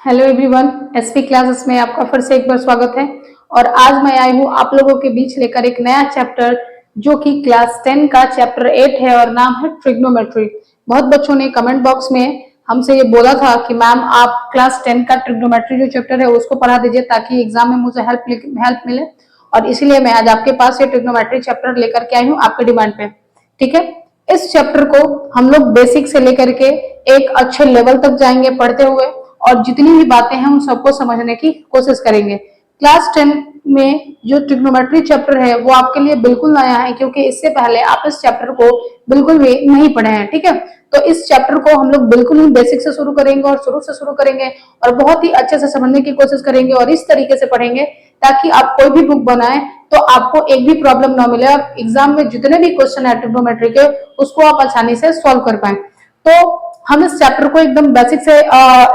Hello everyone, SP classes में आपका फिर से एक बार स्वागत है। और आज मैं आई हूँ आप लोगों के बीच लेकर एक नया चैप्टर जो कि क्लास 10 का चैप्टर 8 है और नाम है ट्रिग्नोमेट्री। बहुत बच्चों ने कमेंट बॉक्स में हमसे ये बोला था कि मैम आप क्लास 10 का ट्रिग्नोमेट्री जो चैप्टर है उसको पढ़ा दीजिए ताकि एग्जाम में मुझे हेल्प मिले, और इसीलिए मैं आज आपके पास ये ट्रिग्नोमेट्री चैप्टर लेकर के आई हूँ आपके डिमांड पे। ठीक है, इस चैप्टर को हम लोग बेसिक से लेकर के एक अच्छे लेवल तक जाएंगे पढ़ते हुए, और जितनी भी बातें हैं उन सबको समझने की कोशिश करेंगे। क्लास 10 में जो ट्रिग्नोमेट्री चैप्टर है वो आपके लिए बिल्कुल नया है, क्योंकि इससे पहले आप इस चैप्टर को बिल्कुल भी नहीं पढ़े हैं। ठीक है, तो इस चैप्टर को हम लोग बिल्कुल ही बेसिक से शुरू करेंगे और शुरू से शुरू करेंगे और बहुत ही अच्छे से समझने की कोशिश करेंगे और इस तरीके से पढ़ेंगे ताकि आप कोई भी बुक बनाए तो आपको एक भी प्रॉब्लम ना मिले। आप एग्जाम में जितने भी क्वेश्चन है ट्रिग्नोमेट्री के उसको आप आसानी से सॉल्व कर पाए। तो हम इस चैप्टर को एकदम बेसिक से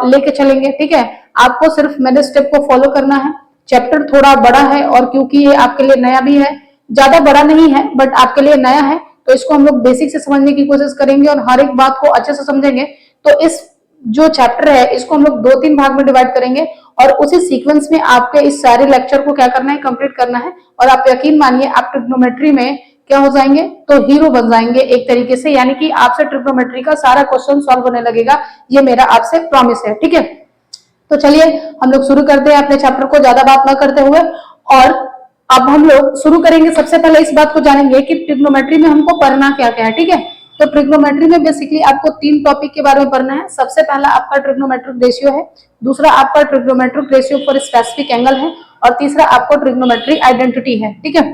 लेके चलेंगे। ठीक है, आपको सिर्फ मेरे स्टेप को फॉलो करना है। चैप्टर थोड़ा बड़ा है और क्योंकि ये आपके लिए नया भी है, ज्यादा बड़ा नहीं है बट आपके लिए नया है, तो इसको हम लोग बेसिक से समझने की कोशिश करेंगे और हर एक बात को अच्छे से समझेंगे। तो इस जो चैप्टर है इसको हम लोग 2-3 भाग में डिवाइड करेंगे और उसी सीक्वेंस में आपके इस सारे लेक्चर को क्या करना है, कंप्लीट करना है। और आप यकीन मानिए आप ट्रिग्नोमेट्री में क्या हो जाएंगे, तो हीरो बन जाएंगे एक तरीके से, यानी कि आपसे ट्रिग्नोमेट्री का सारा क्वेश्चन सॉल्व होने लगेगा। ये मेरा आपसे प्रॉमिस है। ठीक है, तो चलिए हम लोग शुरू करते हैं अपने चैप्टर को ज्यादा बात ना करते हुए। और अब हम लोग शुरू करेंगे, सबसे पहले इस बात को जानेंगे कि ट्रिग्नोमेट्री में हमको पढ़ना क्या क्या है। ठीक है, तो ट्रिग्नोमेट्री में बेसिकली आपको 3 टॉपिक के बारे में पढ़ना है। सबसे पहला आपका ट्रिग्नोमेट्रिक रेशियो है, दूसरा आपका trigonometric ratio for specific angle है, और तीसरा आपको ट्रिग्नोमेट्रिक आइडेंटिटी है। ठीक है,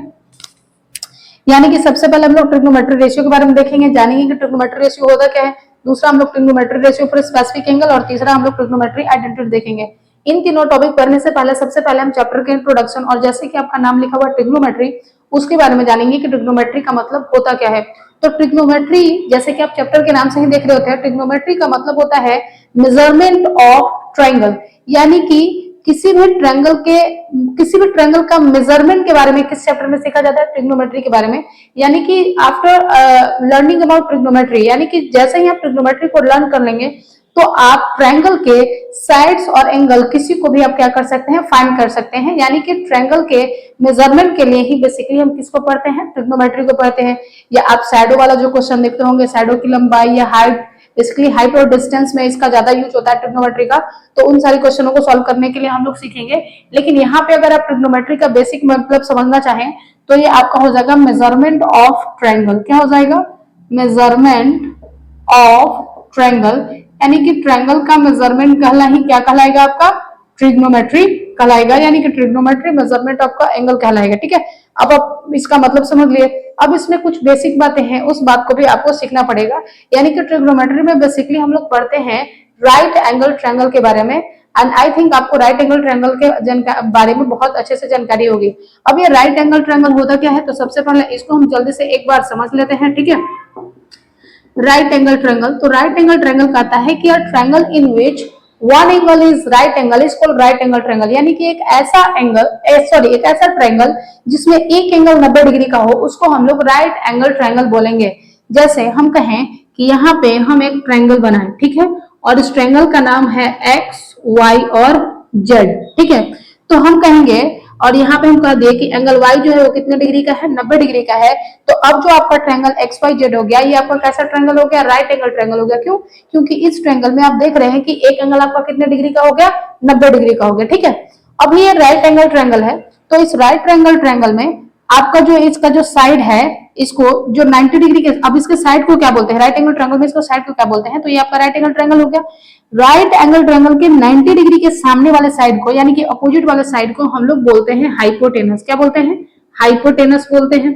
यानी कि सबसे पहले हम लोग ट्रिग्नोमेट्रिक रेशियो के बारे में देखेंगे, जानेंगे कि ट्रिग्नोमेट्रिक रेशियो होता क्या है, दूसरा हम लोग trigonometric ratio for specific angle, और तीसरा हम लोग ट्रिग्नोमेट्रिक आइडेंटिटी देखेंगे। इन तीनों टॉपिक पढ़ने से पहले सबसे पहले हम चैप्टर के इंट्रोडक्शन और जैसे कि आपका नाम लिखा हुआ ट्रिग्नोमेट्री उसके बारे में जानेंगे कि ट्रिग्नोमेट्री का मतलब होता क्या है। तो ट्रिग्नोमेट्री जैसे कि आप चैप्टर के नाम से ही देख रहे होते हैं, ट्रिग्नोमेट्री का मतलब होता है मेजरमेंट ऑफ ट्राइंगल, यानी कि किसी भी ट्रायंगल का मेजरमेंट के बारे में किस चैप्टर में सीखा जाता है, ट्रिग्नोमेट्री के बारे में। यानी कि आफ्टर लर्निंग अबाउट ट्रिग्नोमेट्री, यानी कि जैसे ही आप ट्रिग्नोमेट्री को लर्न कर लेंगे तो आप ट्रायंगल के साइड्स और एंगल किसी को भी आप क्या कर सकते हैं, फाइंड कर सकते हैं। यानी कि ट्रायंगल के मेजरमेंट के लिए ही बेसिकली हम किसको पढ़ते हैं, ट्रिग्नोमेट्री को पढ़ते हैं। या आप शैडो वाला जो क्वेश्चन देखते होंगे, शैडो की लंबाई या हाइट, बेसिकली हाइट और डिस्टेंस में इसका ज्यादा यूज होता है ट्रिग्नोमेट्री का, तो उन सारी क्वेश्चनों को सॉल्व करने के लिए हम लोग सीखेंगे। लेकिन यहाँ पे अगर आप ट्रिग्नोमेट्री का बेसिक मतलब समझना चाहें तो ये आपका हो जाएगा मेजरमेंट ऑफ ट्रायंगल। क्या हो जाएगा, मेजरमेंट ऑफ ट्रायंगल, यानी कि ट्रायंगल का मेजरमेंट क्या कहलाएगा, आपका ट्रिग्नोमेट्री कहलाएगा, यानी कि ट्रिग्नोमेट्री मेजरमेंट ऑफ का एंगल कहलाएगा। ठीक है, अब आप इसका मतलब समझ लिए। अब इसमें कुछ बेसिक बातें हैं, उस बात को भी आपको सीखना पड़ेगा। यानी कि ट्रिग्नोमेट्री में बेसिकली हम लोग पढ़ते हैं राइट एंगल ट्रायंगल के बारे में, एंड आई थिंक आपको राइट एंगल ट्रायंगल के बारे में बहुत अच्छे से जानकारी होगी। अब ये राइट एंगल ट्रायंगल होता क्या है, तो सबसे पहले इसको हम जल्दी से एक बार समझ लेते हैं। ठीक है, राइट एंगल ट्रायंगल, तो राइट एंगल ट्रायंगल कहता है कि triangle in which one angle is right angle is called right angle triangle, यानी कि एक ऐसा ट्रायंगल जिसमें एक एंगल 90 डिग्री का हो उसको हम लोग राइट एंगल ट्रायंगल बोलेंगे। जैसे हम कहें कि यहाँ पे हम एक ट्रायंगल बनाएं, ठीक है, और इस ट्रायंगल का नाम है एक्स, वाई और जेड। ठीक है, तो हम कहेंगे, और यहाँ पे हम कह दिए कि एंगल y जो है वो कितने डिग्री का है, 90 डिग्री का है। तो अब जो आपका ट्रायंगल एक्स वाई जेड हो गया, ये आपका कैसा ट्रायंगल हो गया, राइट एंगल ट्रायंगल हो गया। क्यों, क्योंकि इस ट्रायंगल में आप देख रहे हैं कि एक एंगल आपका कितने डिग्री का हो गया, 90 डिग्री का हो गया। ठीक है, अब ये राइट एंगल ट्रायंगल है, तो इस राइट एंगल ट्रायंगल में आपका जो इसका जो साइड है, इसको जो 90 डिग्री के, अब इसके साइड को क्या बोलते हैं, राइट एंगल ट्रायंगल में इसको साइड को क्या बोलते हैं, तो ये आपका राइट एंगल ट्रायंगल हो गया। राइट एंगल ट्रायंगल के 90 डिग्री के सामने वाले साइड को, यानी कि अपोजिट वाले साइड को हम लोग बोलते हैं हाइपोटेनस। क्या बोलते हैं, हाइपोटेनस बोलते हैं।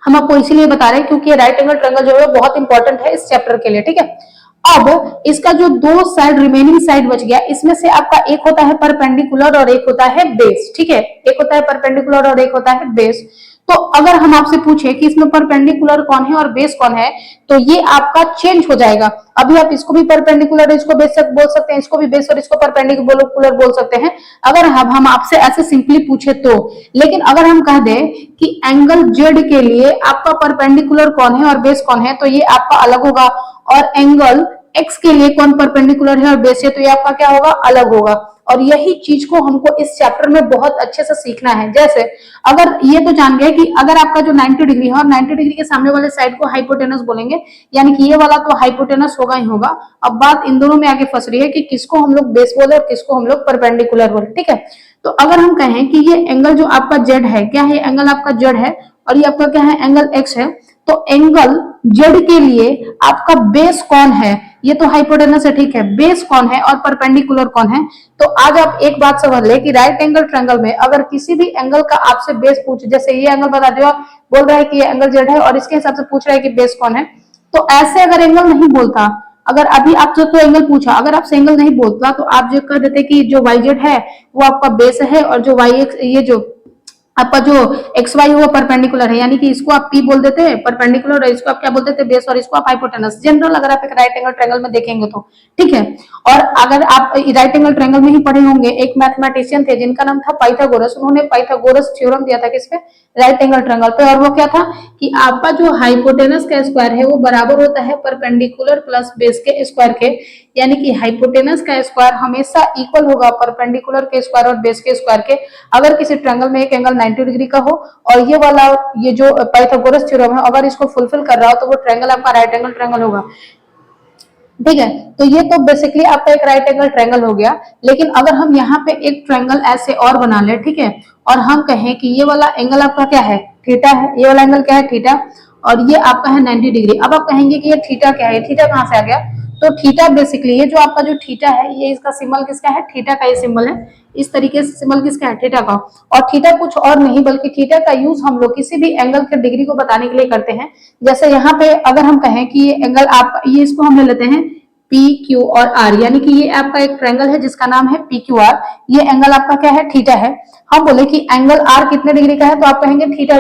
हम आपको इसीलिए बता रहे हैं क्योंकि राइट एंगल ट्रायंगल जो है बहुत इंपॉर्टेंट है इस चैप्टर के लिए। ठीक है, अब इसका जो दो साइड रिमेनिंग साइड बच गया, इसमें से आपका एक होता है परपेंडिकुलर और एक होता है बेस। ठीक है, एक होता है परपेंडिकुलर और एक होता है बेस। तो अगर हम आपसे पूछे कि इसमें परपेंडिकुलर कौन है और बेस कौन है, तो ये आपका चेंज हो जाएगा। अभी आप इसको भी परपेंडिकुलर इसको बेस बोल सकते हैं, इसको भी बेस और इसको परपेंडिकुलर बोल सकते हैं, अगर हम आपसे ऐसे सिंपली पूछे तो। लेकिन अगर हम कह दें कि एंगल जेड के लिए आपका परपेंडिकुलर कौन है और बेस कौन है, तो ये आपका अलग होगा, और एंगल एक्स के लिए कौन परपेंडिकुलर है और बेस है, तो ये आपका क्या होगा, अलग होगा। और यही चीज को हमको इस चैप्टर में बहुत अच्छे से सीखना है। जैसे अगर ये तो जान गए कि अगर आपका जो 90 डिग्री है और 90 डिग्री के सामने वाले साइड को हाइपोटेनस बोलेंगे, यानी कि ये वाला तो हाइपोटेनस होगा ही होगा। अब बात इन दोनों में आगे फंस रही है कि किसको हम लोग बेस बोले और किसको हम लोग परपेंडिकुलर बोले। ठीक है, तो अगर हम कहें कि ये एंगल जो आपका जेड है, क्या है, एंगल आपका जेड है और ये आपका क्या है, एंगल एक्स है, तो एंगल जेड के लिए आपका बेस कौन है, ये तो हाइपोटेनस है, ठीक है, बेस कौन है और परपेंडिकुलर कौन है। तो आज आप एक बात समझ ले कि राइट एंगल ट्रायंगल में अगर किसी भी एंगल का आपसे बेस पूछे, जैसे ये एंगल बता दिया, बोल रहा है कि ये एंगल जेड है और इसके हिसाब से पूछ रहा है कि बेस कौन है, तो ऐसे अगर एंगल नहीं बोलता, अगर अभी आपसे तो एंगल पूछा, अगर आपसे एंगल नहीं बोलता तो आप जो कह देते कि जो वाई जेड है वो आपका बेस है और जो वाई एक्स, ये जो आपका जो एक्स वाई वो परपेंडिकुलर है, यानी कि इसको आप पी बोल देते हैं परपेंडिकुलर और इसको आप क्या बोल देते हैं, बेस, और इसको आप हाइपोटेनस। जनरल अगर आप एक राइट एंगल ट्रायंगल में देखेंगे तो ठीक है। और अगर आप राइट एंगल ट्रायंगल में ही पढ़े होंगे, एक मैथमेटिशियन थे जिनका नाम था पाइथागोरस, उन्होंने पाइथागोरस थ्योरम दिया था किस पे, राइट एंगल ट्रायंगल पे, और वो क्या था कि आपका जो हाइपोटेनस का स्क्वायर है वो बराबर होता है परपेंडिकुलर प्लस बेस के स्क्वायर के, यानी कि हाइपोटेनस का स्क्वायर हमेशा इक्वल होगा परपेंडिकुलर के स्क्वायर और बेस के स्क्वायर के। अगर किसी ट्रायंगल में एक एंगल 90 डिग्री का हो और ये वाला, ये जो पाइथागोरस थ्योरम है अगर इसको फुलफिल कर रहा हो तो वो ट्रायंगल आपका राइट एंगल ट्रायंगल होगा। ठीक है, तो ये तो बेसिकली आपका एक राइट एंगल ट्रायंगल हो गया। लेकिन अगर हम यहाँ पे एक ट्रायंगल ऐसे और बना ले, ठीक है, और हम कहें कि ये वाला एंगल आपका क्या है, थीटा है, ये वाला एंगल क्या है, थीटा, और ये आपका है 90 डिग्री। अब आप कहेंगे कि ये थीटा क्या है, थीटा कहाँ से आ गया, तो थीटा बेसिकली ये जो आपका जो थीटा है, ये इसका सिंबल किसका है, थीटा का ये सिंबल है, इस तरीके से सिंबल किसका है, थीटा का। और थीटा कुछ और नहीं बल्कि थीटा का यूज हम लोग किसी भी एंगल के डिग्री को बताने के लिए करते हैं। जैसे यहाँ पे अगर हम कहें कि ये एंगल आप, ये इसको हम ले लेते हैं पी क्यू और आर, यानी कि ये आपका एक ट्रायंगल है जिसका नाम है पी क्यू आर, ये एंगल आपका क्या है, थीटा है। हम बोले कि एंगल आर कितने डिग्री का है, तो आप कहेंगे थीटा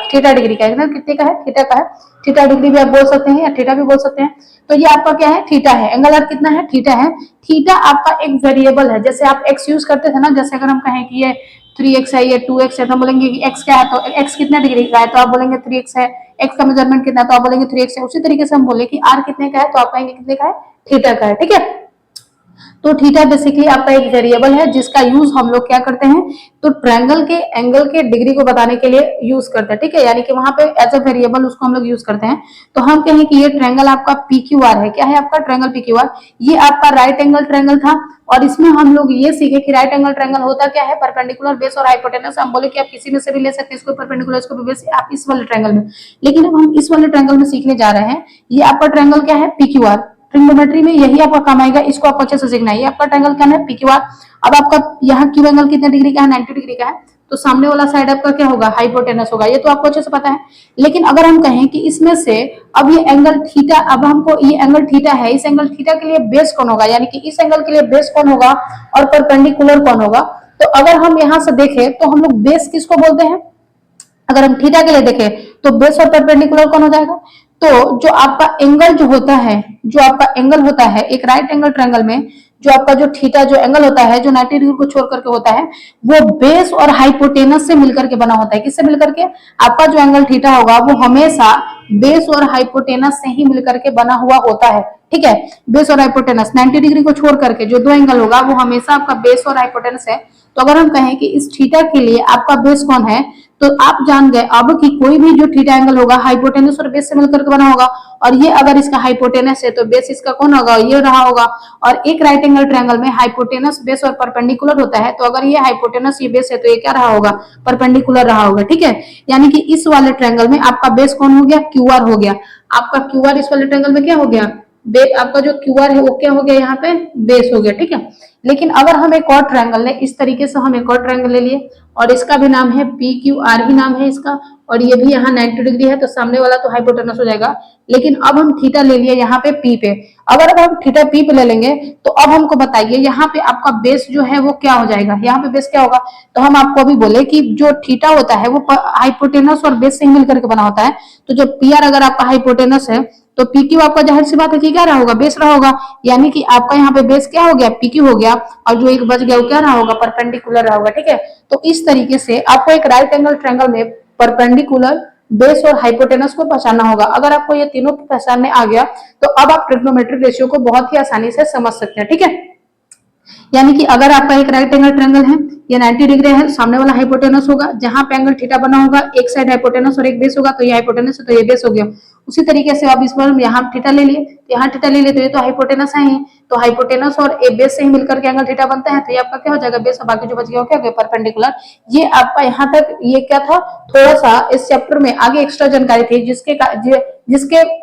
थीटा डिग्री का है, कितने का है, थीटा का है, थीटा डिग्री भी आप बोल सकते हैं या थीटा भी बोल सकते हैं। तो ये आपका क्या है, थीटा है, एंगल आर कितना है, थीटा है। थीटा आपका एक वेरिएबल है, जैसे आप एक्स यूज करते थे ना, जैसे अगर हम कहें कि ये 3x है, ये 2x है, तो हम बोलेंगे कि x क्या है, तो x कितने डिग्री का है, तो आप बोलेंगे 3x है। x का मेजरमेंट कितना है, तो आप बोलेंगे 3x है। उसी तरीके से हम बोले कि r कितने का है, तो आप कहेंगे कितने का है, थीटा का है। ठीक है, तो थीटा बेसिकली आपका एक वेरिएबल है जिसका यूज हम लोग क्या करते हैं, तो ट्रायंगल के एंगल के डिग्री को बताने के लिए यूज करते हैं। ठीक है, यानी कि वहां पे एज अ वेरिएबल उसको हम लोग यूज करते हैं। तो हम कहें कि ये ट्रायंगल आपका पी क्यू आर है, क्या है आपका ट्रायंगल पी क्यू आर, ये आपका राइट एंगल ट्रायंगल था। और इसमें हम लोग ये सीखे कि राइट एंगल ट्रायंगल होता क्या है, परपेंडिकुलर बेस और हाइपोटेनस। हम बोले कि आप किसी में से भी ले सकते हैं, इसको परपेंडिकुलर, इसको भी बेस, आप इस वाले ट्रायंगल में। लेकिन अब हम इस वाले ट्रायंगल में सीखने जा रहे हैं, ये आपका ट्रायंगल क्या है, पी क्यू आर। ट्रिग्नोमेट्री में यही आपका काम आएगा, इसको आपको अच्छे से सीखना है। ये आपका ट्रायंगल क्या है, पी क्यू आर। अब आपका यहाँ क्यू एंगल कितने डिग्री का है, 90 डिग्री का है, तो सामने वाला साइड आपका क्या होगा, हाइपोटेनस होगा, ये तो आपको अच्छे से पता है। लेकिन अगर हम कहें कि इसमें से अब ये एंगल थीटा, अब हमको ये एंगल थीटा है, इस एंगल थीटा के लिए बेस कौन होगा, यानी कि इस एंगल के लिए बेस कौन होगा और परपेंडिकुलर कौन होगा। तो अगर हम यहाँ से देखें तो हम लोग बेस किसको बोलते हैं, अगर हम थीटा के लिए देखें तो बेस और परपेंडिकुलर कौन हो जाएगा। तो जो आपका एंगल जो होता है, जो आपका एंगल होता है एक राइट एंगल ट्रायंगल में, जो आपका जो थीटा जो एंगल होता है जो 90 डिग्री को छोड़ करके होता है, वो बेस और हाइपोटेनस से मिलकर के बना होता है। किससे मिलकर के, आपका जो एंगल थीटा होगा वो हमेशा बेस और हाइपोटेनस से ही मिलकर के बना हुआ होता है। ठीक है, बेस और हाइपोटेनस 90 डिग्री को छोड़ करके जो दो एंगल होगा वो हमेशा आपका बेस और हाइपोटेनस है। तो अगर हम कहें कि इस थीटा के लिए आपका बेस कौन है, तो आप जान गए अब कि कोई भी जो थीटा एंगल होगा हाइपोटेनस और बेस से मिलकर के बना होगा। और ये अगर इसका हाइपोटेनस है तो बेस इसका कौन होगा, ये रहा होगा। और एक राइट एंगल ट्रायंगल में हाइपोटेनस बेस और परपेंडिकुलर होता है, तो अगर ये हाइपोटेनस ये बेस है तो ये क्या रहा होगा, परपेंडिकुलर रहा होगा। ठीक है, यानी कि इस वाले ट्रायंगल में आपका बेस कौन हो गया, क्यू आर हो गया। आपका क्यू आर इस वाले ट्रायंगल में क्या हो गया, आपका जो क्यू आर है वो क्या हो गया, यहाँ पे बेस हो गया। ठीक है, लेकिन अगर हम एक और ट्रायंगल ले, इस तरीके से हम एक और ट्रायंगल ले लिए और इसका भी नाम है पी क्यू आर ही नाम है इसका, और ये भी यहाँ 90 डिग्री है, तो सामने वाला तो हाइपोटेनस हो जाएगा। लेकिन अब हम थीटा ले लिए यहाँ पे पी पे। अगर हम थीटा पी पे ले लेंगे तो अब हमको बताइए यहाँ पे आपका बेस जो है वो क्या हो जाएगा, यहाँ पे बेस क्या होगा। तो हम आपको अभी बोले कि जो थीटा होता है वो हाइपोटेनस और बेस से मिलकर के बना होता है। तो जो पी आर अगर आपका हाइपोटेनस है तो पी क्यू आपका जाहिर सी बात है कि क्या रहा होगा, बेस रहा होगा। यानी कि आपका यहाँ पे बेस क्या हो गया, पी क्यू हो गया, और जो एक बच गया वो क्या रहा होगा, परपेंडिकुलर रहा होगा। ठीक है, तो इस तरीके से आपको एक राइट एंगल ट्रायंगल में परपेंडिकुलर बेस और हाइपोटेनस को पहचानना होगा। अगर आपको ये तीनों पहचानने आ गया तो अब आप ट्रिग्नोमेट्रिक रेशियो को बहुत ही आसानी से समझ सकते हैं, ठीक है। यानी कि अगर आपका एक राइट एंगल ट्रायंगल है, ये 90 डिग्री है, सामने वाला हाइपोटेनस होगा, जहां पे एंगल थीटा बना होगा, एक साइड हाइपोटेनस और एक बेस होगा, तो ये हाइपोटेनस है तो ये बेस हो गया। उसी तरीके से अब इस बार यहाँ थीटा ले लिए, तो यहाँ थीटा ले लिए, तो ये तो हाइपोटेनस है ही, तो हाइपोटेनस और ए बेस से ही मिलकर के एंगल थीटा बनता है, तो ये आपका क्या हो जाएगा बेस, और बाकी जो बच गया क्या हो गया परपेंडिकुलर। ये आपका यहाँ तक ये क्या था, थोड़ा सा इस चैप्टर में आगे एक्स्ट्रा जानकारी थी जिसके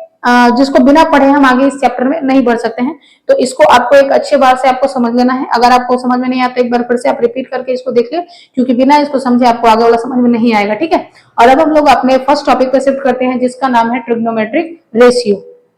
जिसको बिना पढ़े हम आगे इस चैप्टर में नहीं बढ़ सकते हैं, तो इसको आपको एक अच्छे बात से आपको समझ लेना है। अगर आपको समझ में नहीं आता एक बार फिर से आप रिपीट करके इसको देख ले, क्योंकि बिना इसको समझे आपको आगे वाला समझ में नहीं आएगा, ठीक है। और अब हम लोग अपने फर्स्ट टॉपिक पे शिफ्ट करते हैं, जिसका नाम है ट्रिग्नोमेट्रिक रेशियो,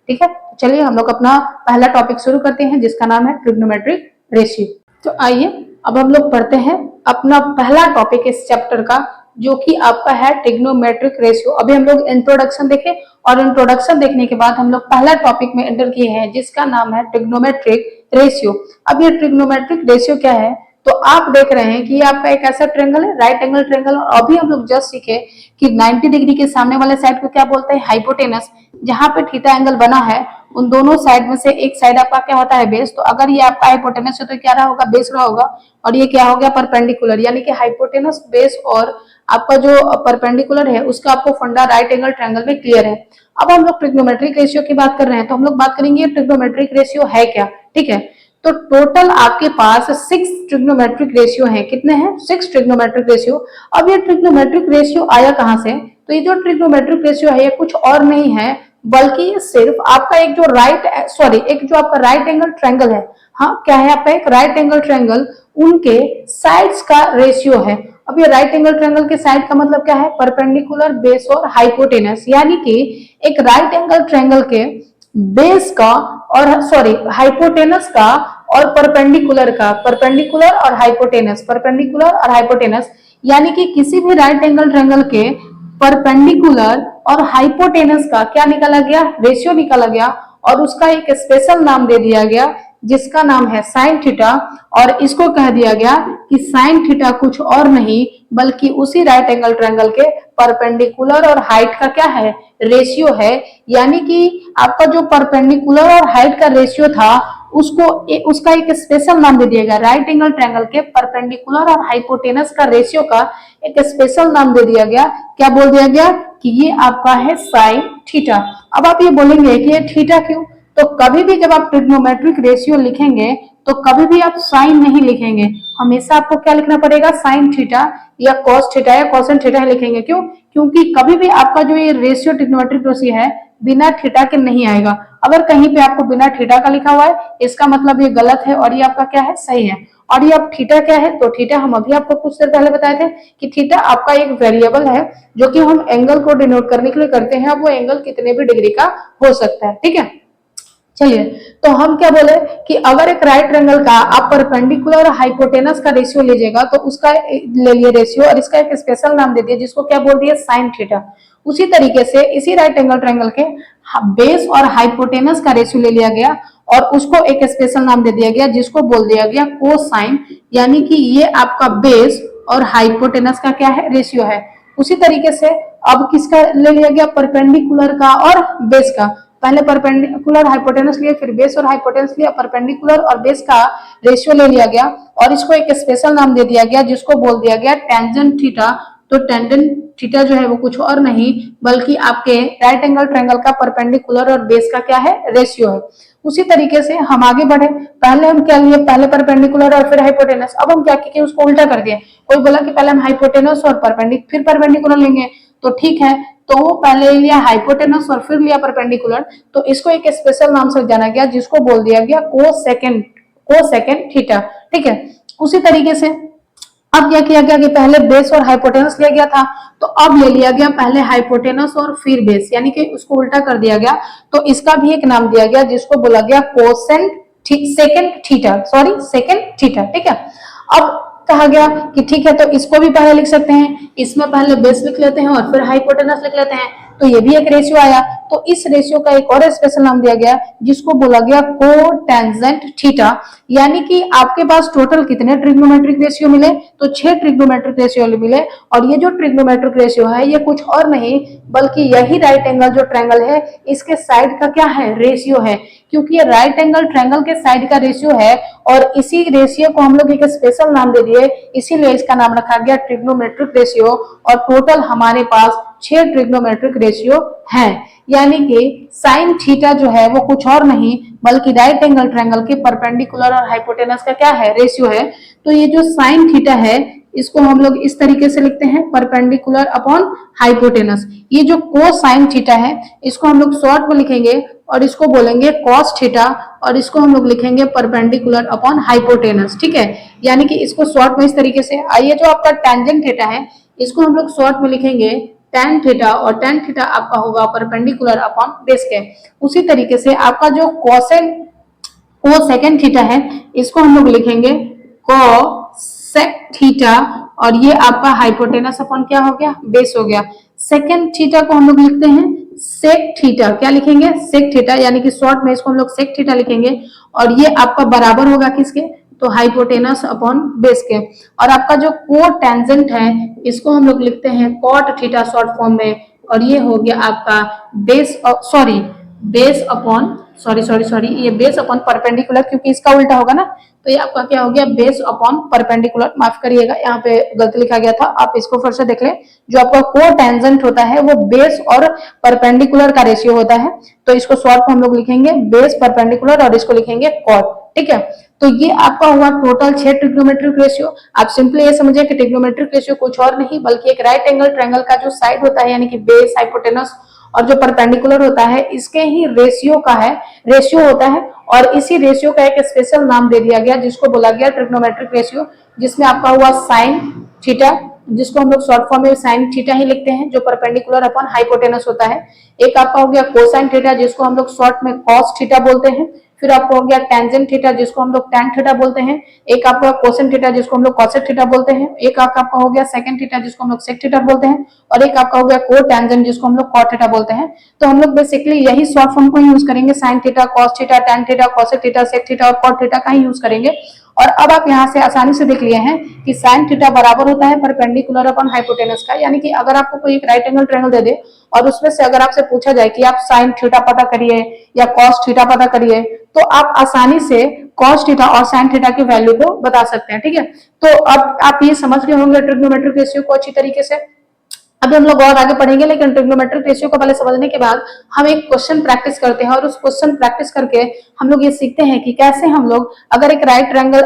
ठीक है। चलिए हम लोग अपना पहला टॉपिक शुरू करते हैं, जिसका नाम है ट्रिग्नोमेट्रिक रेशियो। तो आइए अब हम लोग पढ़ते हैं अपना पहला टॉपिक इस चैप्टर का, जो कि आपका है ट्रिग्नोमेट्रिक रेशियो। अभी हम लोग इंट्रोडक्शन देखें, और इंट्रोडक्शन देखने के बाद हम लोग पहला टॉपिक में एंटर किए हैं, जिसका नाम है ट्रिग्नोमेट्रिक रेशियो। अब ये ट्रिग्नोमेट्रिक रेशियो क्या है, तो आप देख रहे हैं कि ये आपका एक ऐसा ट्रायंगल है, राइट एंगल ट्रायंगल, और अभी हम लोग जस्ट सीखे कि 90 डिग्री के सामने वाले साइड को क्या बोलते हैं, हाइपोटेनस। जहां पे थीटा एंगल बना है, उन दोनों साइड में से एक साइड आपका क्या होता है, बेस। तो अगर ये आपका हाइपोटेनस है तो क्या रहा होगा, बेस रहा होगा, और ये क्या हो गया, परपेंडिकुलर। यानी कि हाइपोटेनस, बेस और आपका जो परपेंडिकुलर है, उसका आपको फंडा राइट एंगल ट्रायंगल में क्लियर है। अब हम लोग ट्रिग्नोमेट्रिक रेशियो की बात कर रहे हैं, तो हम लोग बात करेंगे ट्रिग्नोमेट्रिक रेशियो है क्या, ठीक है। तो टोटल आपके पास 6 ट्रिग्नोमेट्रिक रेशियो हैं। कितने हैं, 6 ट्रिग्नोमेट्रिक रेशियो। अब ये ट्रिग्नोमेट्रिक रेशियो आया कहां से, तो ये जो ट्रिग्नोमेट्रिक रेशियो है ये कुछ और नहीं है, बल्कि ये सिर्फ आपका एक जो एक जो आपका राइट एंगल ट्रायंगल है, हाँ क्या है आपका एक राइट एंगल ट्रायंगल, उनके साइड्स का रेशियो है। अब ये राइट एंगल ट्रायंगल के साइड का मतलब क्या है, परपेंडिकुलर, बेस और हाइपोटेनस। यानी कि एक राइट एंगल ट्रायंगल के बेस का और हाइपोटेनस का और परपेंडिकुलर का, परपेंडिकुलर और हाइपोटेनस, परपेंडिकुलर और हाइपोटेनस, यानी कि किसी भी राइट एंगल ट्रायंगल के परपेंडिकुलर और हाइपोटेनस का क्या निकाला गया, रेशियो निकाला गया, और उसका एक स्पेशल नाम दे दिया गया, जिसका नाम है साइन थीटा। और इसको कह दिया गया कि साइन थीटा कुछ और नहीं बल्कि उसी राइट एंगल ट्रायंगल के परपेंडिकुलर और हाइट का क्या है, रेशियो है। यानी कि आपका जो परपेंडिकुलर और हाइट का रेशियो था, उसका एक स्पेशल नाम दे दिया गया, राइट एंगल ट्रायंगल के परपेंडिकुलर और हाइपोटेनस का रेशियो का एक स्पेशल नाम दे दिया गया। क्या बोल दिया गया कि ये आपका है साइन थीटा। अब आप ये बोलेंगे कि ये थीटा क्यों, तो कभी भी जब आप ट्रिग्नोमेट्रिक रेशियो लिखेंगे तो कभी भी आप साइन नहीं लिखेंगे, हमेशा आपको क्या लिखना पड़ेगा, साइन थीटा या कॉस थीटा या कोसेन थीटा लिखेंगे। क्यों, क्योंकि कभी भी आपका जो ये रेशियो ट्रिग्नोमेट्रिक रेशियो है बिना थीटा के नहीं आएगा। अगर कहीं पे आपको बिना थीटा का लिखा हुआ है, इसका मतलब ये गलत है, और ये आपका क्या है, सही है। और ये अब थीटा क्या है, तो थीटा हम अभी आपको कुछ देर पहले बताए थे कि थीटा आपका एक वेरिएबल है, जो कि हम एंगल को डिनोट करने के लिए करते हैं। अब वो एंगल कितने भी डिग्री का हो सकता है, ठीक है। चलिए, तो हम क्या बोले कि अगर एक राइट ट्रायंगल का आप परपेंडिकुलर और हाइपोटेनस का रेशियो लीजिएगा, तो उसका ले लिए रेशियो, और इसका एक स्पेशल नाम दे दिया, जिसको क्या बोल दिया, साइन थीटा। उसी तरीके से इसी राइट एंगल ट्रायंगल के बेस और हाइपोटेनस का रेशियो ले लिया गया, और उसको एक स्पेशल नाम दे दिया गया, जिसको बोल दिया गया कोसाइन। यानी कि ये आपका बेस और हाइपोटेनस का क्या है, रेशियो है। उसी तरीके से अब किसका ले लिया गया, परपेंडिकुलर का और बेस का। पहले परपेंडिकुलर हाइपोटेनस लिए, फिर बेस और हाइपोटेनस लिया, परपेंडिकुलर और बेस का रेशियो ले लिया गया, और इसको एक स्पेशल नाम दे दिया गया, जिसको बोल दिया गया टेंजेंट थीटा। तो टेंजेंट थीटा जो है वो कुछ और नहीं बल्कि आपके राइट एंगल ट्रायंगल का परपेंडिकुलर और बेस का क्या है, रेशियो है। उसी तरीके से हम आगे बढ़े, पहले हम क्या लिए, पहले परपेंडिकुलर और फिर हाइपोटेनस। अब हम क्या किए, उसको उल्टा कर दिए। कोई बोला कि पहले हम हाइपोटेनस और फिर परपेंडिकुलर लेंगे, तो ठीक है, तो वो पहले लिया हाइपोटेनस और फिर लिया परपेंडिकुलर, तो इसको एक स्पेशल नाम से जाना गया, जिसको बोल दिया गया कोसेकेंड थीटा, ठीक है। उसी तरीके से अब क्या किया गया कि पहले बेस और हाइपोटेनस लिया गया था, तो अब ले लिया गया पहले हाइपोटेनस और फिर बेस, यानी कि उसको उल्टा कर दिया गया, तो इसका भी एक नाम दिया गया, जिसको बोला गया सेकेंड थीटा, ठीक है। अब कहा गया कि ठीक है, तो इसको भी पहले लिख सकते हैं, इसमें पहले बेस लिख लेते हैं और फिर हाइपोटेनस लिख लेते हैं, तो ये भी एक रेशियो आया। तो इस रेशियो का एक और स्पेशल नाम दिया गया जिसको बोला गया कोटेंजेंट थीटा। यानी कि आपके पास टोटल कितने ट्रिग्नोमेट्रिक रेशियो मिले, तो 6 ट्रिग्नोमेट्रिक रेशियो मिले। और ये जो ट्रिग्नोमेट्रिक रेशियो है ये कुछ और नहीं बल्कि यही राइट एंगल जो ट्रायंगल है इसके साइड का क्या है, रेशियो है। क्योंकि ये राइट एंगल ट्रायंगल के साइड का रेशियो है और इसी रेशियो को हम लोग एक स्पेशल नाम दे दिए, इसीलिए इसका नाम रखा गया ट्रिग्नोमेट्रिक रेशियो। और टोटल हमारे पास 6 ट्रिग्नोमेट्रिक रेशियो हैं। यानी कि साइन थीटा जो है वो कुछ और नहीं बल्कि राइट एंगल ट्रायंगल के परपेंडिकुलर और हाइपोटेनस का क्या है, रेशियो है। तो ये जो साइन थीटा है इसको हम लोग इस तरीके से लिखते हैं, परपेंडिकुलर अपॉन हाइपोटेनस। ये जो कोसाइन थीटा है इसको हम लोग शॉर्ट में लिखेंगे और इसको बोलेंगे कॉस थीटा और इसको हम लोग लिखेंगे परपेंडिकुलर अपॉन हाइपोटेनस। ठीक है, यानी कि इसको शॉर्ट में इस तरीके से। आइए जो आपका टेंजेंट थीटा है इसको हम लोग शॉर्ट में लिखेंगे tan थीटा और tan थीटा आपका होगा परपेंडिकुलर अपॉन बेस के। उसी तरीके से आपका जो कोसेकेंड थीटा है इसको हम लोग लिखेंगे कोसेक थीटा और ये आपका हाइपोटेनस अपॉन क्या हो गया, बेस हो गया। सेकेंड थीटा को हम लोग लिखते हैं सेक थीटा, क्या लिखेंगे, सेक थीटा, यानी कि शॉर्ट में इसको हम लोग सेक थीटा लिखेंगे और ये आपका बराबर होगा किसके, तो हाइपोटेनस अपॉन बेस के। और आपका जो कोटेंजेंट है इसको हम लोग लिखते हैं कॉट थीटा शॉर्ट फॉर्म में और ये हो गया आपका बेस अपॉन ये बेस अपॉन परपेंडिकुलर, क्योंकि इसका उल्टा होगा ना, तो ये आपका क्या हो गया, बेस अपॉन परपेंडिकुलर। माफ करिएगा यहाँ पे गलती लिखा गया था, आप इसको फिर से देख लें। जो आपका कोटेंजेंट होता है वो बेस और परपेंडिकुलर का रेशियो होता है, तो इसको शॉर्ट में हम लोग लिखेंगे बेस परपेंडिकुलर और इसको लिखेंगे कॉट। ठीक है, तो ये आपका हुआ टोटल 6 ट्रिग्नोमेट्रिक रेशियो। आप सिंपली ये समझिए कि ट्रिग्नोमेट्रिक रेशियो कुछ और नहीं बल्कि एक राइट एंगल ट्रायंगल का जो साइड होता है यानी कि बेस, हाइपोटेनस और जो परपेंडिकुलर होता है इसके ही रेशियो होता है। और इसी रेशियो का एक स्पेशल नाम दे दिया गया जिसको बोला गया ट्रिग्नोमेट्रिक रेशियो, जिसमें आपका हुआ साइन थीटा जिसको हम लोग शॉर्ट फॉर्म में साइन थीटा ही लिखते हैं जो परपेंडिकुलर अपॉन हाइपोटेनस होता है। एक आपका हो गया कोसाइन थीटा जिसको हम लोग शॉर्ट में कॉस थीटा बोलते हैं। फिर आपको हो गया टेंजेंट थीटा जिसको हम लोग टैन थीटा बोलते हैं। एक आपका कोसेंट थीटा जिसको हम लोग कॉसेट थीटा बोलते हैं। एक आपका हो गया सेकंड थीटा जिसको हम लोग सेक थीटा बोलते हैं और एक आपका हो गया कोटेंजेंट जिसको हम लोग कॉट थीटा बोलते हैं। तो हम लोग बेसिकली यही शॉर्ट फॉर्म को यूज करेंगे, sine theta, cos theta, tan theta, cosec theta, sec theta और कॉट थीटा का ही यूज करेंगे। और अब आप यहाँ से आसानी से देख लिए हैं कि साइन थीटा बराबर होता है परपेंडिकुलर अपॉन हाइपोटेनस का। यानी कि अगर आपको कोई एक राइट एंगल ट्रायंगल दे दे और उसमें से अगर आपसे पूछा जाए कि आप साइन थीटा पता करिए या कॉस थीटा पता करिए तो आप आसानी से कॉस थीटा और साइन थीटा की वैल्यू को बता सकते हैं। ठीक है, तो अब आप ये समझ गए होंगे ट्रिग्नोमेट्रिक रेशियो को अच्छी तरीके से। अभी हम लोग और आगे पढ़ेंगे, लेकिन ट्रिग्नोमेट्रिक रेशियो को पहले समझने के बाद हम एक क्वेश्चन प्रैक्टिस करते हैं और उस क्वेश्चन प्रैक्टिस करके हम लोग ये सीखते हैं कि कैसे हम लोग अगर एक राइट एंगल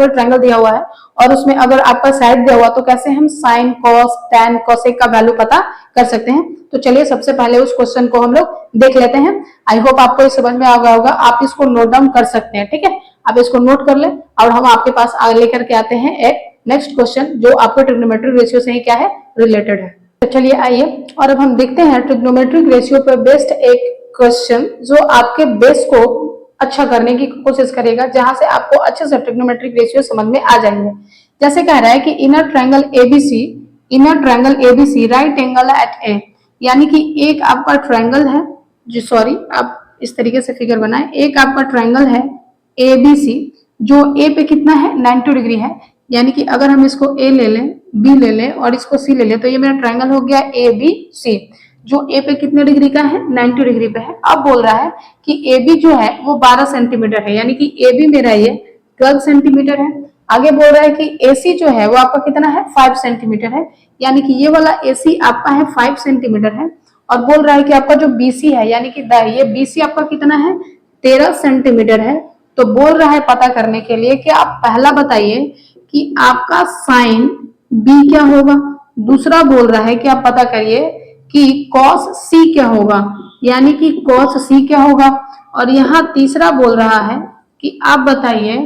ट्रायंगल दिया हुआ है और उसमें अगर आपका साइड दिया हुआ तो कैसे हम साइन, कॉस, टैन, कोसेक का वैल्यू पता कर सकते हैं। तो चलिए सबसे पहले उस क्वेश्चन को हम लोग देख लेते हैं। आई होप आपको ये समझ में आ गया होगा, आप इसको नोट डाउन कर सकते हैं। ठीक है, आप इसको नोट कर ले और हम आपके पास आगे लेकर के आते हैं एक नेक्स्ट क्वेश्चन जो आपको ट्रिग्नोमेट्रिक रेशियो से ही क्या है, रिलेटेड है। तो चलिए आइए और अब हम देखते हैं ट्रिग्नोमेट्रिक रेशियो पर बेस्ड एक क्वेश्चन जो आपके बेस को अच्छा करने की कोशिश करेगा, जहां से आपको अच्छे से ट्रिग्नोमेट्रिक रेशियो समझ में आ जाएंगे। जैसे कह रहा है कि inner triangle ABC right angle at A, यानी कि एक आपका ट्रायंगल है आप इस तरीके से फिगर बनाएं। एक आपका ट्रायंगल है एबीसी जो ए पे कितना है, 90 डिग्री है। यानी कि अगर हम इसको ए ले लें, बी ले लें और इसको सी ले लें तो ये मेरा ट्रायंगल हो गया ए बी सी, जो ए पे कितने डिग्री का है, 90 डिग्री पे है। अब बोल रहा है कि ए बी जो है वो 12 सेंटीमीटर है, यानी कि ए बी मेरा ये 12 सेंटीमीटर है। आगे बोल रहा है कि ए सी जो है वो आपका कितना है, 5 सेंटीमीटर है, यानी कि ये वाला ए सी आपका है 5 सेंटीमीटर है। और बोल रहा है कि आपका जो बी सी है यानी कि ये बी सी आपका कितना है, 13 सेंटीमीटर है। तो बोल रहा है पता करने के लिए कि आप पहला बताइए कि आपका साइन बी क्या होगा। दूसरा बोल रहा है कि आप पता करिए कि कॉस सी क्या होगा, यानी कि कॉस सी क्या होगा। और यहाँ तीसरा बोल रहा है कि आप बताइए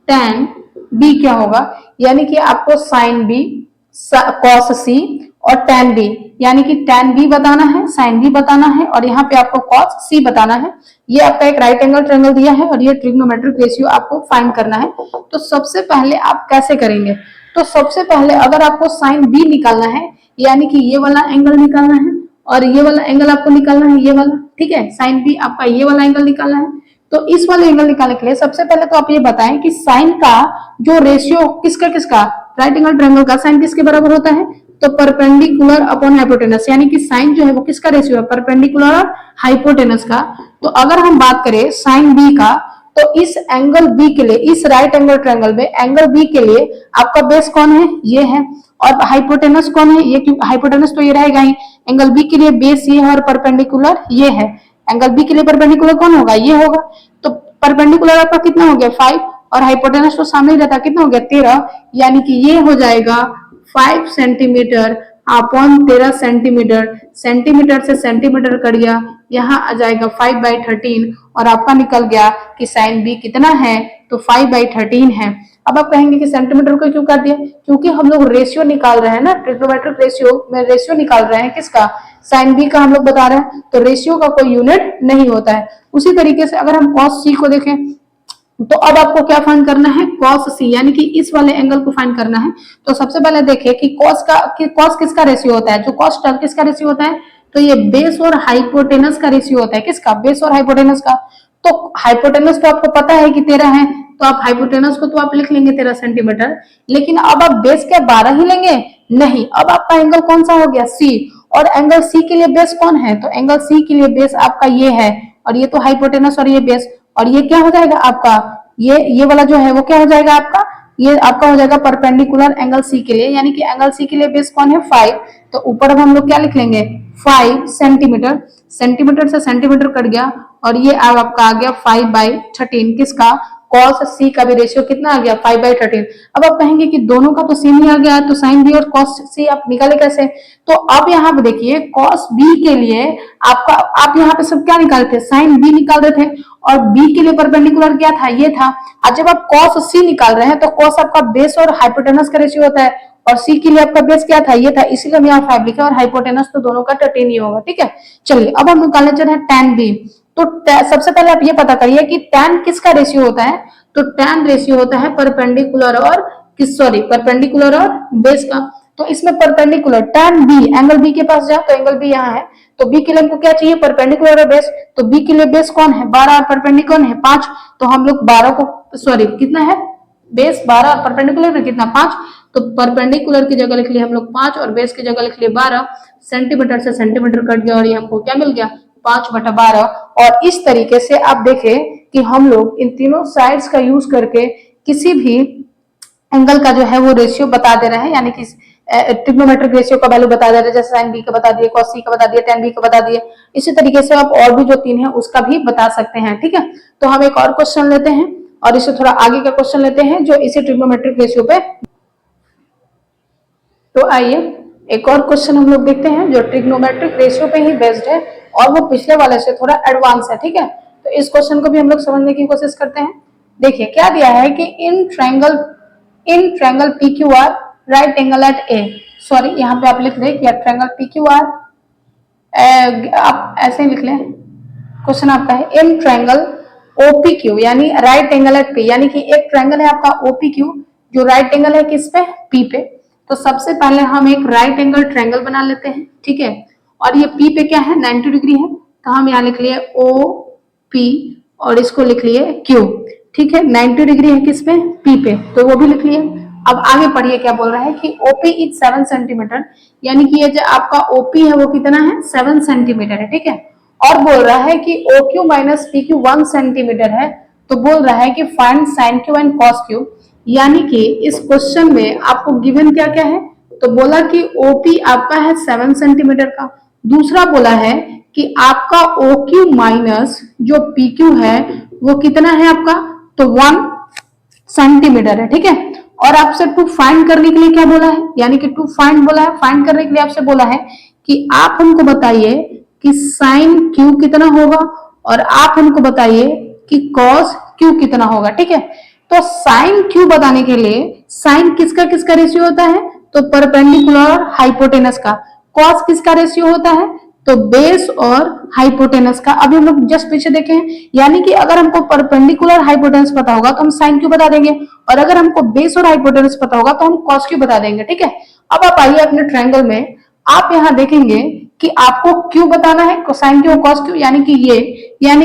टैन बी क्या होगा, यानी कि आपको साइन बी, कॉस सी और टैन बी, यानी कि टैन बी बताना है, साइन बी बताना है और यहाँ पे आपको कॉस सी बताना है। ये आपका एक राइट एंगल ट्रायंगल दिया है और ये ट्रिग्नोमेट्रिक रेशियो आपको फाइंड करना है। तो सबसे पहले आप कैसे करेंगे, तो सबसे पहले अगर आपको साइन बी निकालना है यानी कि ये वाला एंगल निकालना है और ये वाला एंगल आपको निकालना है, ये वाला, ठीक है। साइन बी आपका ये वाला एंगल निकालना है। तो इस वाले एंगल निकालने के लिए सबसे पहले तो आप ये बताएं कि साइन का जो रेशियो किसका किसका, राइट एंगल ट्रायंगल का साइन किसके बराबर होता है, तो परपेंडिकुलर अपॉन हाइपोटेनस, यानी कि साइन जो है वो किसका रेशियो है, परपेंडिकुलर और हाइपोटेनस का। तो अगर हम बात करें साइन बी का, तो इस एंगल बी के लिए, इस राइट एंगल ट्रायंगल में एंगल बी के लिए आपका बेस कौन है, ये है, और हाइपोटेनस कौन है, ये, क्योंकि हाइपोटेनस तो ये रहेगा ही। एंगल बी के लिए बेस ये है और परपेंडिकुलर ये है। एंगल बी के लिए परपेंडिकुलर कौन होगा, ये होगा। तो परपेंडिकुलर आपका कितना हो गया 5, और हाइपोटेनस तो सामने ही रहता, कितना हो गया 13, यानी कि ये हो जाएगा 5 सेंटीमीटर अपॉन 13 सेंटीमीटर। सेंटीमीटर से सेंटीमीटर कट गया, यहाँ आ जाएगा 5/13, और आपका निकल गया कि साइन बी कितना है, तो 5/13 है। अब आप कहेंगे कि सेंटीमीटर को क्यों कर दिया, क्योंकि हम लोग रेशियो निकाल रहे हैं ना, ट्रिग्नोमेट्रिक रेशियो में रेशियो निकाल रहे हैं किसका, साइन बी का हम लोग बता रहे हैं, तो रेशियो का कोई यूनिट नहीं होता है। उसी तरीके से अगर हम कॉस सी को देखें, तो अब आपको क्या फाइंड करना है, कॉस सी, यानी कि इस वाले एंगल को फाइंड करना है। तो सबसे पहले देखिए कि कॉस किसका रेशियो होता है, जो कॉस टर्म किसका रेशियो होता है, तो ये बेस और हाइपोटेनस का रेशियो होता है, किसका, बेस और हाइपोटेनस का। तो हाइपोटेनस तो आपको पता है कि 13 है, तो आप हाइपोटेनस को तो आप लिख लेंगे 13 सेंटीमीटर, लेकिन अब आप बेस क्या 12 ही लेंगे, नहीं, अब आपका एंगल कौन सा हो गया, सी, और एंगल सी के लिए बेस कौन है, तो एंगल सी के लिए बेस आपका ये है, और ये तो हाइपोटेनस और ये बेस, और ये क्या हो जाएगा आपका, ये वाला जो है वो क्या हो जाएगा आपका, ये आपका हो जाएगा परपेंडिकुलर एंगल सी के लिए, यानी कि एंगल सी के लिए बेस कौन है 5। तो ऊपर अब हम लोग क्या लिख लेंगे 5 सेंटीमीटर, सेंटीमीटर से सेंटीमीटर कट गया, और ये अब आपका आ गया 5/13, किसका, कॉस सी का भी रेशियो कितना आ गया 5/13। अब आप कहेंगे कि दोनों का तो सेम ही आ गया, तो साइन बी और कॉस सी आप निकाले कैसे, तो अब यहाँ पे देखिए कॉस बी के लिए आपका, आप यहाँ पे सब क्या निकाले थे, साइन बी निकाल रहे थे, और बी के लिए परपेंडिकुलर क्या था, ये था। आज जब आप कॉस सी निकाल रहे हैं, तो कॉस आपका बेस और हाइपोटेनस का रेशियो होता है, और सी के लिए आपका बेस क्या था, ये था, इसीलिए हम यहाँ 5 लिखा, और हाइपोटेनस तो दोनों का 13 ही होगा, ठीक है। चलिए अब हम निकालने चल रहे हैं tan बी। तो सबसे पहले आप ये पता करिए कि tan किसका रेशियो होता है, तो tan रेशियो होता है परपेंडिकुलर और परपेंडिकुलर और बेस का। तो इसमें perpendicular tan B, angle B के पास जाए तो एंगल बी यहाँ है, तो बी के लिए हमको क्या चाहिए, परपेंडिकुलर और बेस, तो बी के लिए बेस कौन है 12 और परपेंडिकुलर है 5, तो हम लोग 12 को कितना है, बेस 12 और परपेंडिकुलर में कितना 5, तो परपेंडिकुलर की जगह लिख लिया हम लोग 5 और बेस की जगह लिख लिया 12, सेंटीमीटर से सेंटीमीटर कट गया, और ये हमको क्या मिल गया 5/12। और इस तरीके से आप देखें कि हम लोग इन तीनों साइड्स का यूज करके किसी भी एंगल का जो है वो रेशियो बता दे रहे हैं, यानी कि ट्रिग्नोमेट्रिक रेशियो का वैल्यू बता दे रहे हैं, जैसे साइन बी का बता दिए, कॉस सी का बता दिए, tan बी का बता दिए। इसी तरीके से आप और भी जो 3 है उसका भी बता सकते हैं, ठीक है। तो हम एक और क्वेश्चन लेते हैं, और इसे थोड़ा आगे का क्वेश्चन लेते हैं जो इसी ट्रिग्नोमेट्रिक रेशियो पे। तो आइए एक और क्वेश्चन हम लोग देखते हैं जो ट्रिग्नोमेट्रिक रेशियो पे ही बेस्ड है, और वो पिछले वाले से थोड़ा एडवांस है, ठीक है। तो इस क्वेश्चन को भी हम लोग समझने की कोशिश करते हैं। देखिए क्या दिया है कि in triangle P Q R right angle at A, sorry यहाँ पे आप लिख लें कि ट्रायंगल पी क्यू आर, आप ऐसे ही लिख लें, क्वेश्चन आपका है इन ट्रायंगल ओपी क्यू, यानी राइट एंगल एट पी, यानी कि एक ट्रायंगल है आपका ओपी क्यू जो राइट एंगल है किस पे, पी पे। तो सबसे पहले हम एक राइट एंगल ट्रायंगल बना लेते हैं, ठीक है, और ये पी पे क्या है 90 डिग्री है, तो हम यहाँ लिख लिए ओ पी और इसको लिख लिए क्यू, ठीक है। 90 डिग्री है किस पे, पी पे, तो वो भी लिख लिए। अब आगे पढ़िए क्या बोल रहा है कि ओपी इज 7 सेंटीमीटर, यानी कि ये जो आपका ओपी है वो कितना है 7 सेंटीमीटर है, ठीक है। और बोल रहा है कि O Q minus P Q 1 centimetre है, तो बोल रहा है कि find sine Q and cos Q, यानी कि इस क्वेश्चन में आपको गिवन क्या क्या है, तो बोला कि ओपी आपका है 7 सेंटीमीटर का, दूसरा बोला है कि आपका ओ क्यू माइनस जो पी क्यू है वो कितना है आपका, तो 1 सेंटीमीटर है, ठीक है। और आपसे टू फाइंड करने के लिए क्या बोला है, यानी कि टू फाइंड बोला है, फाइंड करने के लिए आपसे बोला है कि आप हमको बताइए कि साइन क्यू कितना होगा, और आप हमको बताइए कि कॉस क्यू कितना होगा, ठीक है। तो साइन क्यू बताने के लिए साइन किसका किसका रेशियो होता है, तो परपेंडिकुलर और हाइपोटेनस का। कॉस किसका रेशियो होता है, तो बेस और हाइपोटेनस का। अभी हम लोग जस्ट पीछे देखे हैं, यानी कि अगर हमको परपेंडिकुलर हाइपोटेनस पता होगा तो हम साइन क्यू बता देंगे, और अगर हमको बेस और हाइपोटेनस पता होगा तो हम कॉस क्यू बता देंगे, ठीक है। अब आप आइए अपने ट्रायंगल में, आप यहाँ देखेंगे कि आपको क्यू बताना है, कोसाइन क्यू कॉस क्यू, यानी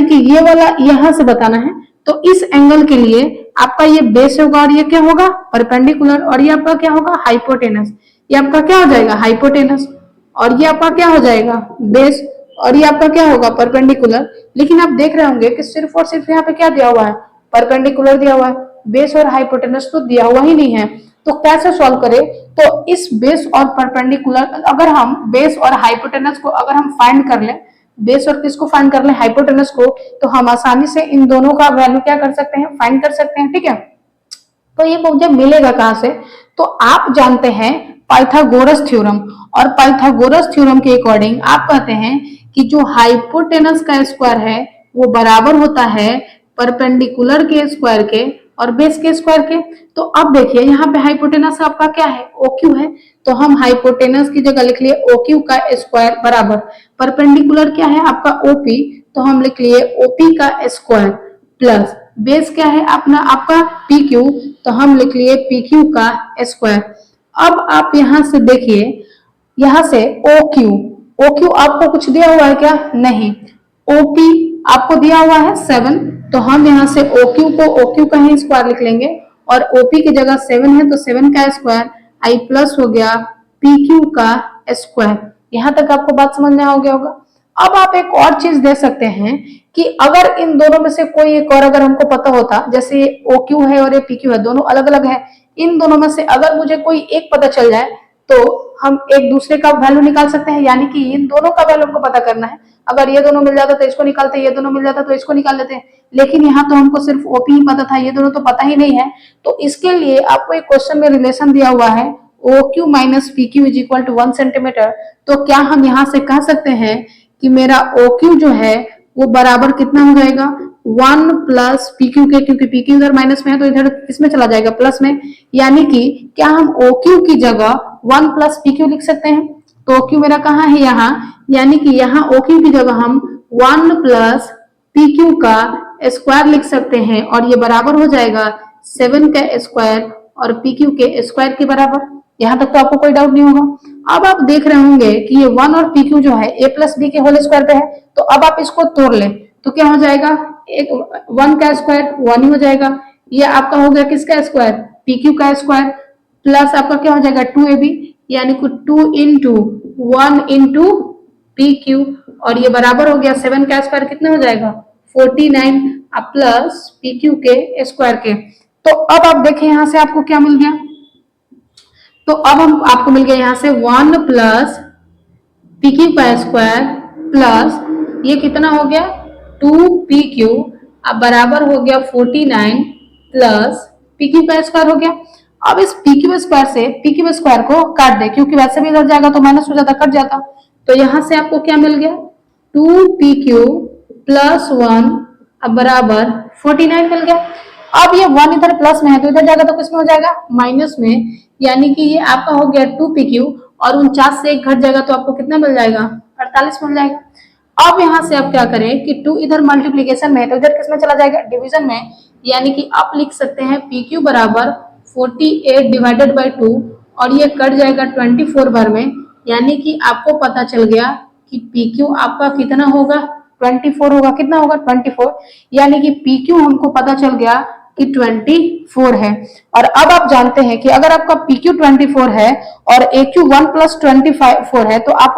कि ये वाला यहां से बताना है। तो इस एंगल के लिए आपका ये बेस होगा और ये क्या होगा, परपेंडिकुलर, और ये आपका क्या होगा, हाइपोटेनस। ये आपका क्या हो जाएगा, हाइपोटेनस, और ये आपका क्या हो जाएगा, बेस, और ये आपका क्या होगा, परपेंडिकुलर। लेकिन आप देख रहे होंगे कि सिर्फ और सिर्फ यहाँ पे क्या दिया हुआ है, परपेंडिकुलर दिया हुआ है, बेस और हाइपोटेनस तो दिया हुआ ही नहीं है। तो कैसे सॉल्व करें, तो इस बेस और परपेंडिकुलर, अगर हम बेस और हाइपोटेनस को अगर हम फाइंड कर लें, बेस और किसको फाइंड कर लें, हाइपोटेनस को, तो हम आसानी से इन दोनों का वैल्यू क्या कर सकते हैं, फाइंड कर सकते हैं। ठीक है, तो ये मुझे मिलेगा कहां से, तो आप जानते हैं पाइथागोरस थ्योरम, और पाइथागोरस थ्योरम के अकॉर्डिंग आप कहते हैं कि जो हाइपोटेनस का स्क्वायर है वो बराबर होता है परपेंडिकुलर के स्क्वायर के और बेस के स्क्वायर के। तो अब देखिए यहाँ पे हाइपोटेनस आपका क्या है, OQ है, तो हम हाइपोटेनस की जगह लिख लिए OQ का स्क्वायर बराबर परपेंडिकुलर क्या है आपका OP, तो हम लिख लिए OP का स्क्वायर प्लस बेस क्या है अपना आपका PQ, तो हम लिख लिए PQ का स्क्वायर। अब आप यहां से देखिए, यहां से OQ आपको कुछ दिया हुआ है क्या, नहीं। OP आपको दिया हुआ है 7, तो हम यहाँ से OQ को OQ का ही स्क्वायर लिख लेंगे, और OP की जगह 7 है तो 7 का स्क्वायर आई प्लस हो गया PQ का स्क्वायर। यहां तक आपको बात समझ में आ गया होगा। अब आप एक और चीज दे सकते हैं कि अगर इन दोनों में से कोई एक और अगर हमको पता होता, जैसे ये OQ है और ये PQ है, दोनों अलग अलग है, इन दोनों में से अगर मुझे कोई एक पता चल जाए तो हम एक दूसरे का वैल्यू निकाल सकते हैं, यानी कि इन दोनों का वैल्यू हमको पता करना है। अगर ये दोनों मिल जाता तो इसको निकालते, ये दोनों मिल जाता तो इसको निकाल लेते हैं, लेकिन यहाँ तो हमको सिर्फ OP ही पता था, ये दोनों तो पता ही नहीं है। तो इसके लिए आपको एक क्वेश्चन में रिलेशन दिया हुआ है OQ minus PQ is equal to 1 centimetre. तो क्या हम यहाँ से कह सकते हैं कि मेरा OQ जो है वो बराबर कितना हो जाएगा, 1 प्लस PQ के, क्योंकि PQ इधर माइनस में है तो इधर किसमें चला जाएगा, प्लस में। यानी कि क्या हम OQ की जगह 1 प्लस PQ लिख सकते हैं, तो OQ मेरा कहाँ है, यहाँ, यानी कि यहाँ OQ की जगह हम 1 प्लस PQ का स्क्वायर लिख सकते हैं, और ये बराबर हो जाएगा 7 का स्क्वायर और PQ के स्क्वायर के बराबर। यहाँ तक तो आपको कोई डाउट नहीं होगा। अब आप देख रहे होंगे कि ये 1 और PQ जो है A प्लस B के होल स्क्वायर पे है, तो अब आप इसको तोड़ लें तो क्या हो जाएगा, एक 1 का स्क्वायर 1 ही हो जाएगा, ये आपका हो गया किसका स्क्वायर, PQ का स्क्वायर, प्लस आपका क्या हो जाएगा 2AB, यानी कि 2 इंटू 1 इंटू PQ, और ये बराबर हो गया 7 का स्क्वायर कितना हो जाएगा 49 प्लस PQ के स्क्वायर के। तो अब आप देखें यहाँ से आपको क्या मिल गया, तो अब हम आपको मिल गया यहाँ से 1 प्लस PQ का स्क्वायर प्लस ये कितना हो गया 2PQ, अब बराबर हो गया 49 प्लस PQ का स्क्वायर हो गया। अब इस PQ स्क्वायर से PQ स्क्वायर को काट दे, क्योंकि वैसे भी इधर जाएगा तो माइनस हो जाता, कट जाता। तो यहां से आपको क्या मिल गया 2PQ प्लस 1 अब बराबर 49 मिल गया। अब ये 1 इधर प्लस में है तो इधर जाएगा तो किसमें हो जाएगा, माइनस में, यानी कि ये आपका हो गया 2PQ, और 49 से एक घट जाएगा तो आपको कितना मिल जाएगा 48 मिल जाएगा। अब यहां से आप क्या करें कि 2 इधर मल्टीप्लीकेशन में है तो इधर किसमें चला जाएगा, डिवीजन में, यानी कि आप लिख सकते हैं PQ बराबर 48 डिवाइडेड बाई 2, और ये कट जाएगा 24 बार में, यानी कि आपको पता चल गया कि PQ आपका कितना होगा 24 होगा, कितना होगा 24, यानी कि PQ हमको पता चल गया कि 24 है। और अब आप जानते हैं कि अगर आपका PQ 24 है और AQ 1 प्लस 24 है, तो आप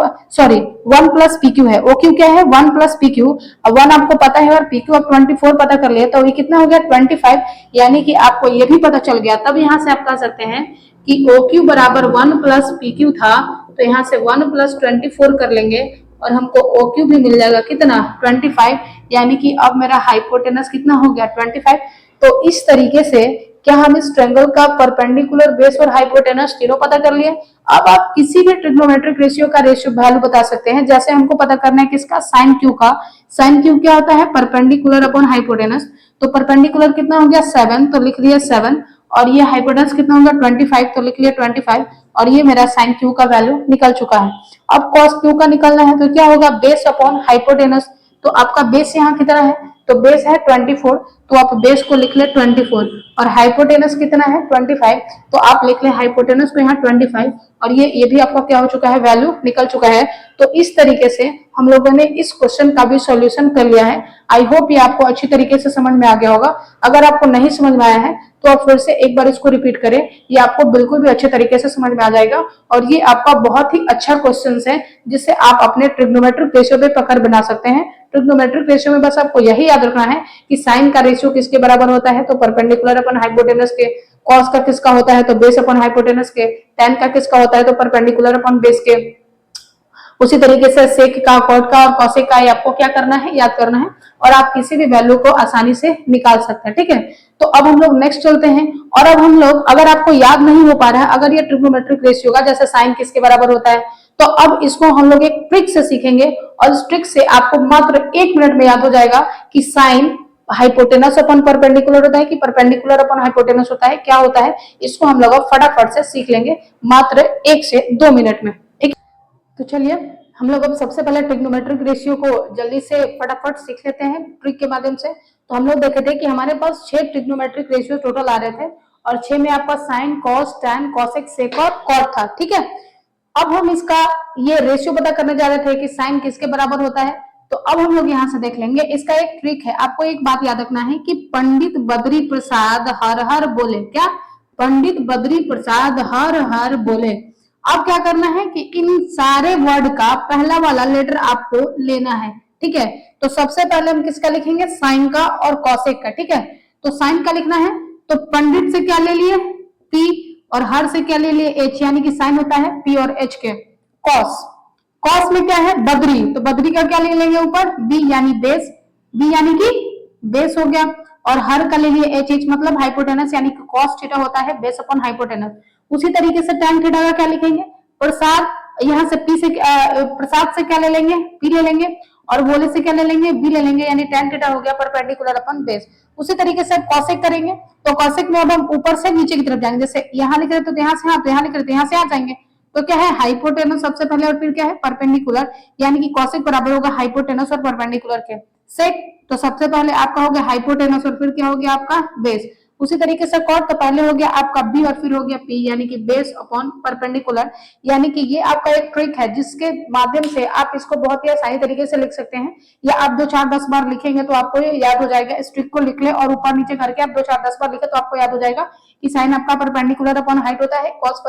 1 प्लस PQ है, OQ क्या है 1 प्लस PQ, अब 1 आपको पता है और PQ आप 24 पता कर लिए, तो ये कितना हो गया 25, यानी कि आपको ये भी पता चल गया। तब यहाँ से आप कह सकते हैं कि OQ बराबर 1 प्लस PQ था, तो यहाँ से 1 प्लस 24 कर लेंगे और हमको OQ भी मिल जाएगा कितना 25, यानी कि अब मेरा हाइपोटेनस कितना हो गया 25। तो इस तरीके से क्या हम इस ट्रायंगल का परपेंडिकुलर, बेस और हाइपोटेनस तीनों पता कर लिए। अब आप किसी भी ट्रिग्नोमेट्रिक रेशियो का रेशियो वैल्यू बता सकते हैं, जैसे हमको पता करना है किसका, साइन क्यू का। साइन क्यू क्या होता है, परपेंडिकुलर अपॉन हाइपोटेनस। तो परपेंडिकुलर कितना हो गया 7, तो लिख दिया 7, और ये हाइपोटेनस कितना होगा 25, तो लिख लिया 25, और ये मेरा साइन क्यू का वैल्यू निकल चुका है। अब कॉस क्यू का निकलना है तो क्या होगा, बेस अपॉन हाइपोटेनस। तो आपका बेस यहाँ कितना है तो बेस है 24, तो आप बेस को लिख ले 24 और हाइपोटेनस कितना है 25, तो आप लिख ले हाइपोटेनस को यहाँ 25 और ये भी आपका क्या हो चुका है, वैल्यू निकल चुका है। तो इस तरीके से हम लोगों ने इस क्वेश्चन का भी सॉल्यूशन कर लिया है। आई होप ये आपको अच्छी तरीके से समझ में आ गया होगा। अगर आपको नहीं समझ में आया है तो आप फिर से एक बार इसको रिपीट करें, ये आपको बिल्कुल भी अच्छे तरीके से समझ में आ जाएगा और ये आपका बहुत ही अच्छा क्वेश्चन है जिससे आप अपने ट्रिग्नोमेट्रिक रेशियो पे पकड़ बना सकते हैं। ट्रिग्नोमेट्रिक रेशियो में बस आपको यही याद रखना है कि साइन का रेशियो किसके बराबर होता है, तो परपेंडिकुलर अपन हाइपोटेनस के, कॉस का किसका होता है तो बेस अपन हाइपोटेनस के, टेन का किसका होता है तो परपेंडिकुलर अपन बेस के, उसी तरीके से सेक का, कॉट का और कॉसेक का आपको क्या करना है, याद करना है और आप किसी भी वैल्यू को आसानी से निकाल सकते हैं। ठीक है, तो अब हम लोग नेक्स्ट चलते हैं और अब हम लोग, अगर आपको याद नहीं हो पा रहा है अगर ये ट्रिग्नोमेट्रिक रेशियो का जैसे साइन किसके बराबर होता है, तो अब इसको हम लोग एक ट्रिक से सीखेंगे और इस ट्रिक से आपको मात्र 1 मिनट में याद हो जाएगा कि साइन हाइपोटेनस अपन परपेंडिकुलर होता है कि परपेंडिकुलर अपन हाइपोटेनस होता है, क्या होता है, इसको हम लोग फटाफट से सीख लेंगे मात्र 1 से 2 मिनट में। ठीक, तो चलिए हम लोग अब सबसे पहले ट्रिग्नोमेट्रिक रेशियो को जल्दी से फटाफट सीख लेते हैं ट्रिक के माध्यम से। तो हम लोग देखे थे कि हमारे पास 6 ट्रिग्नोमेट्रिक रेशियो टोटल आ रहे थे और 6 में आपका साइन, कॉस, टैन, कॉसेक, सेक और कॉट था। ठीक है, अब हम इसका ये रेशियो पता करने जा रहे थे कि साइन किसके बराबर होता है, तो अब हम लोग यहाँ से देख लेंगे। इसका एक ट्रिक है, आपको एक बात याद रखना है कि पंडित बद्री प्रसाद हर हर बोले, क्या, पंडित बद्री प्रसाद हर हर बोले। अब क्या करना है कि इन सारे वर्ड का पहला वाला लेटर आपको लेना है। ठीक है, तो सबसे पहले हम किसका लिखेंगे, साइन का और कॉसेक का। ठीक है, तो साइन का लिखना है तो पंडित से क्या ले लिए, पी, और हर से क्या ले लिए, एच, यानी कि साइन होता है पी और एच के। कॉस, कॉस में क्या है, बद्री, तो बद्री का क्या ले लेंगे ऊपर, बी यानी बेस, बी यानी कि बेस हो गया, और हर का ले लिए एच, एच मतलब हाइपोटेनस यानी कि कॉस थीटा होता है बेस अपॉन हाइपोटेनस। उसी तरीके से टैन थीटा का क्या लिखेंगे, प्रसाद, यहाँ से पी से प्रसाद से क्या ले लेंगे, पी ले लेंगे, और बोले से क्या ले लेंगे, बी ले लेंगे, यानी टैन थीटा हो गया परपेंडिकुलर अपन बेस। उसी तरीके से कॉसेक करेंगे, तो कॉसेक में अब हम ऊपर से नीचे की तरफ जाएंगे, जैसे यहाँ लिख रहे तो यहाँ से, हाँ तो यहाँ लिख रहे तो यहाँ से आ जाएंगे, तो क्या है हाइपोटेनस सबसे पहले और फिर क्या है परपेंडिकुलर, यानी कि कॉसेक बराबर होगा हाइपोटेनस और परपेंडिकुलर के। सेक, तो सबसे पहले आपका हो गया हाइपोटेनस और फिर क्या हो गया आपका बेस। उसी तरीके से कॉट, तो पहले हो गया आपका बी और फिर हो गया पी, यानी कि बेस अपॉन परपेंडिकुलर। यानी कि ये आपका एक ट्रिक है जिसके माध्यम से आप इसको बहुत ही आसानी तरीके से लिख सकते हैं, या आप 2 4 10 बार लिखेंगे तो आपको ये याद हो जाएगा। इस ट्रिक को लिख ले और ऊपर नीचे करके आप 2 4 10 बार लिखे तो आपको याद हो जाएगा कि साइन आपका परपेंडिकुलर अपॉन हाइट होता है, कॉस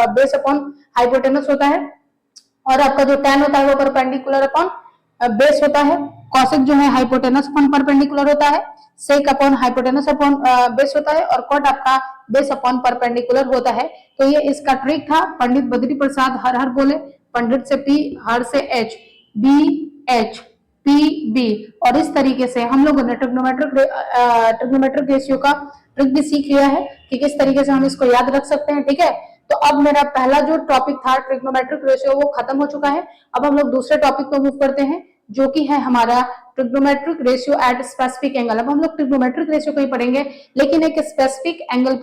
बेस अपॉन हाइपोटेनस होता है, और आपका जो टैन होता है वो परपेंडिकुलर अपॉन बेस होता है, कॉसेक जो है हाइपोटेनस अपॉन परपेंडिकुलर होता है, सेक अपॉन हाइपोटेनस अपॉन बेस होता है, और कॉट आपका बेस अपॉन परपेंडिकुलर होता है। तो ये इसका ट्रिक था। पंडित बद्री प्रसाद हर हर बोले, पंडित से पी, हर से H, B H, P B, और इस तरीके से हम लोगों ने ट्रिग्नोमेट्रिक रेशियो का ट्रिक भी सीख लिया है कि किस तरीके से हम इसको याद रख सकते हैं। ठीक है, तो अब मेरा पहला जो टॉपिक था ट्रिग्नोमेट्रिक रेशियो वो खत्म हो चुका है। अब हम लोग दूसरे टॉपिक पे मूव करते हैं जो कि है हमारा trigonometric ratio at specific angle. अब हम लोग ट्रिग्नोमेट्रिक रेशियो को ही पढ़ेंगे लेकिन एक स्पेसिफिक एंगल